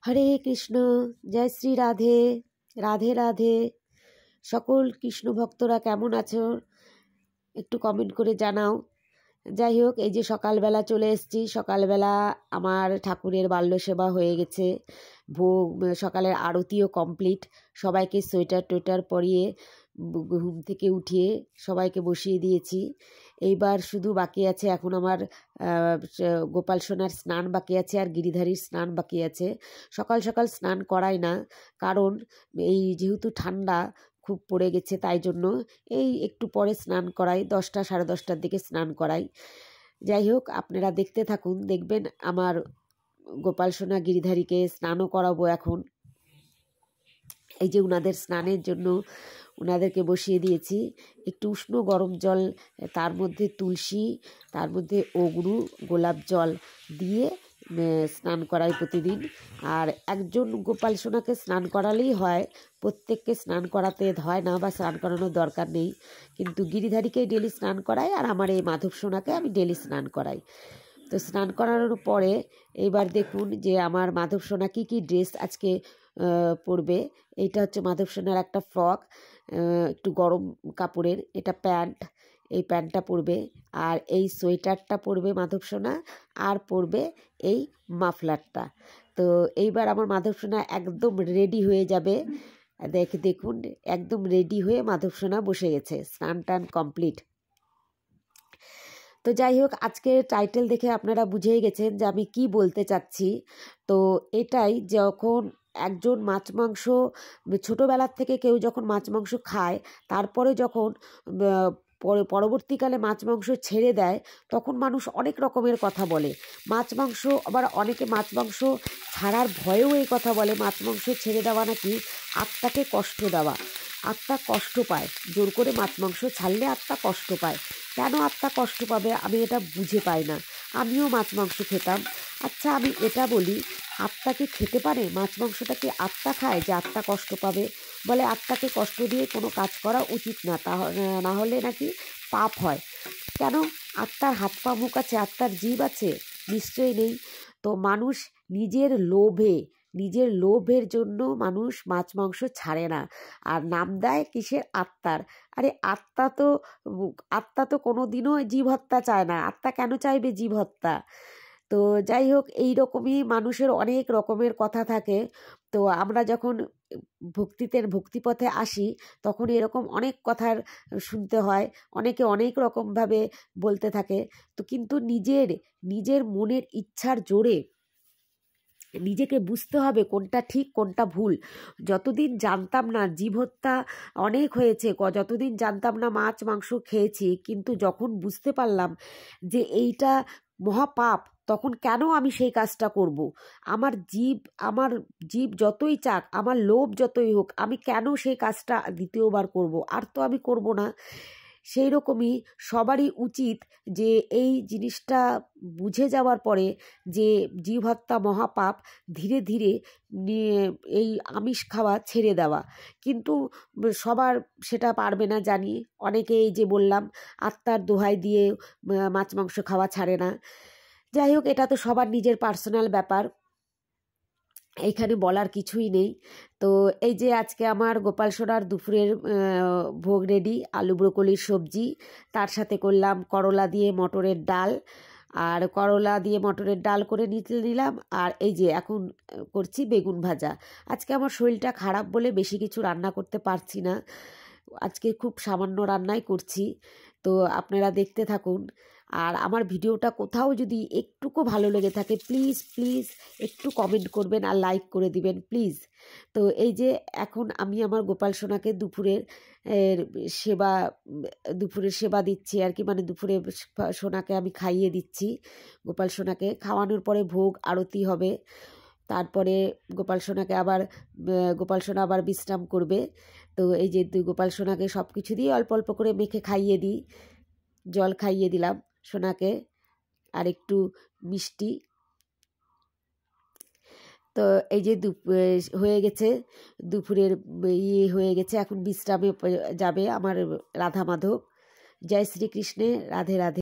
হরে কৃষ্ণ। জয় শ্রী রাধে। রাধে রাধে। সকল কৃষ্ণ ভক্তরা কেমন আছো একটু কমেন্ট করে জানাও। যাই হোক, এই যে সকালবেলা চলে এসেছি। সকালবেলা আমার ঠাকুরের বাল্য সেবা হয়ে গেছে, ভোগ, সকালের আরতিও কমপ্লিট। সবাইকে সোয়েটার টোয়েটার পরিয়ে ঘুম থেকে উঠিয়ে সবাইকে বসিয়ে দিয়েছি। এইবার শুধু বাকি আছে এখন আমার গোপাল সোনার স্নান বাকি আছে আর গিরিধারীর স্নান বাকি আছে। সকাল সকাল স্নান করাই না, কারণ এই যেহেতু ঠান্ডা খুব পড়ে গেছে, তাই জন্য এই একটু পরে স্নান করাই, 10টা সাড়ে 10টার দিকে স্নান করাই। যাই হোক, আপনারা দেখতে থাকুন, দেখবেন আমার গোপাল সোনা গিরিধারীকে স্নানও করাবো এখন। এই যে উনাদের স্নানের জন্য ওনাদেরকে বসিয়ে দিয়েছি। একটু উষ্ণ গরম জল, তার মধ্যে তুলসী, তার মধ্যে অগ্রু, গোলাপ জল দিয়ে স্নান করাই প্রতিদিন। আর একজন গোপাল সোনাকে স্নান করালেই হয়, প্রত্যেককে স্নান করাতে হয় না বা স্নান করানোর দরকার নেই। কিন্তু গিরিধারীকেই ডেলি স্নান করাই, আর আমার এই মাধব সোনাকে আমি ডেলি স্নান করাই। তো স্নান করানোর পরে এইবার দেখুন যে আমার মাধব সোনা কী কী ড্রেস আজকে পরবে। এইটা হচ্ছে মাধব সোনার একটা ফ্রক, একটু গরম কাপড়ের, এটা প্যান্ট, এই প্যান্টটা পরবে। আর এই সোয়েটারটা পরবে মাধব সোনা, আর পরবে এই মাফলারটা। তো এইবার আমার মাধব সোনা একদম রেডি হয়ে যাবে। দেখুন, একদম রেডি হয়ে মাধব সোনা বসে গেছে, স্নান টান কমপ্লিট। তো যাই হোক, আজকে টাইটেল দেখে আপনারা বুঝেই গেছেন যে আমি কি বলতে চাচ্ছি। তো এটাই, যখন একজন মাছ মাংস, ছোটোবেলার থেকে কেউ যখন মাছ মাংস খায়, তারপরে যখন পরবর্তীকালে মাছ মাংস ছেড়ে দেয়, তখন মানুষ অনেক রকমের কথা বলে। মাছ মাংস, আবার অনেকে মাছ মাংস ছাড়ার ভয়েও এই কথা বলে, মাছ মাংস ছেড়ে দেওয়া নাকি আত্মাকে কষ্ট দেওয়া। আত্মা কষ্ট পায়, জোর করে মাছ মাংস ছাড়লে আত্মা কষ্ট পায়। কেন আত্মা কষ্ট পাবে আমি এটা বুঝে পাই না। আমিও মাছ মাংস খেতাম। আচ্ছা, আমি এটা বলি, আত্মা কি খেতে পারে? মাছ মাংসটা কি আত্মা খায় যে আত্মা কষ্ট পাবে? বলে আত্মাকে কষ্ট দিয়ে কোনো কাজ করা উচিত না, না হলে নাকি পাপ হয়। কেন? আত্মার হাত পা মুখ আছে, আত্মার জীব আছে? নিশ্চয়ই নেই। তো মানুষ নিজের লোভের জন্য মানুষ মাছ মাংস ছাড়ে না, আর নাম দেয় কিসের? আত্মার। আরে আত্মা তো কোনো দিনও জীব হত্যা চায় না। আত্মা কেন চাইবে জীব হত্যা? তো যাই হোক, এই রকমই মানুষের অনেক রকমের কথা থাকে। তো আমরা যখন ভক্তিপথে আসি, তখন এরকম অনেক কথার শুনতে হয়, অনেকে অনেক রকমভাবে বলতে থাকে। তো কিন্তু নিজের মনের ইচ্ছার জোরে নিজেকে বুঝতে হবে কোনটা ঠিক কোনটা ভুল। যতদিন জানতাম না জীব হত্যা অনেক হয়েছে, যতদিন জানতাম না মাছ মাংস খেয়েছি, কিন্তু যখন বুঝতে পারলাম যে এইটা মহাপাপ, তখন কেন আমি সেই কাজটা করব? আমার জীব যতই চাক, আমার লোভ যতই হোক, আমি কেন সেই কাজটা দ্বিতীয়বার করব? আর তো আমি করব না। সেই রকমই সবারই উচিত যে এই জিনিসটা বুঝে যাওয়ার পরে যে জীব হত্যা মহাপাপ, ধীরে ধীরে এই আমিষ খাওয়া ছেড়ে দেওয়া। কিন্তু সবার সেটা পারবে না জানি। অনেকে, এই যে বললাম, আত্মার দোহাই দিয়ে মাছ মাংস খাওয়া ছাড়ে না। যাই হোক, এটা তো সবার নিজের পার্সোনাল ব্যাপার, এইখানে বলার কিছুই নেই। তো এই যে আজকে আমার গোপাল সোনার দুপুরের ভোগ রেডি, আলু ব্রোকলির সবজি, তার সাথে করলাম করলা দিয়ে মটরের ডাল, আর করলা দিয়ে মটরের ডাল করে নিলাম। আর এই যে এখন করছি বেগুন ভাজা। আজকে আমার শরীরটা খারাপ বলে বেশি কিছু রান্না করতে পারছি না, আজকে খুব সামান্য রান্নাই করছি। তো আপনারা দেখতে থাকুন। আর আমার ভিডিওটা কোথাও যদি একটুকু ভালো লেগে থাকে, প্লিজ প্লিজ একটু কমেন্ট করবেন আর লাইক করে দিবেন প্লিজ। তো এই যে এখন আমি আমার গোপাল সোনাকে দুপুরের সেবা দিচ্ছি আর কি, মানে দুপুরে সোনাকে আমি খাইয়ে দিচ্ছি। গোপাল সোনাকে খাওয়ানোর পরে ভোগ আরতি হবে, তারপরে গোপাল সোনা আবার বিশ্রাম করবে। তো এই যে গোপাল সোনাকে সব কিছু দিয়ে অল্প অল্প করে মেখে খাইয়ে দিই। জল খাইয়ে দিলাম সোনাকে, আর একটু মিষ্টি। তো এই যে হয়ে গেছে, দুপুরের হয়ে গেছে, এখন বিশ্রামে যাবে আমার রাধা মাধব। জয় শ্রীকৃষ্ণে। রাধে রাধে।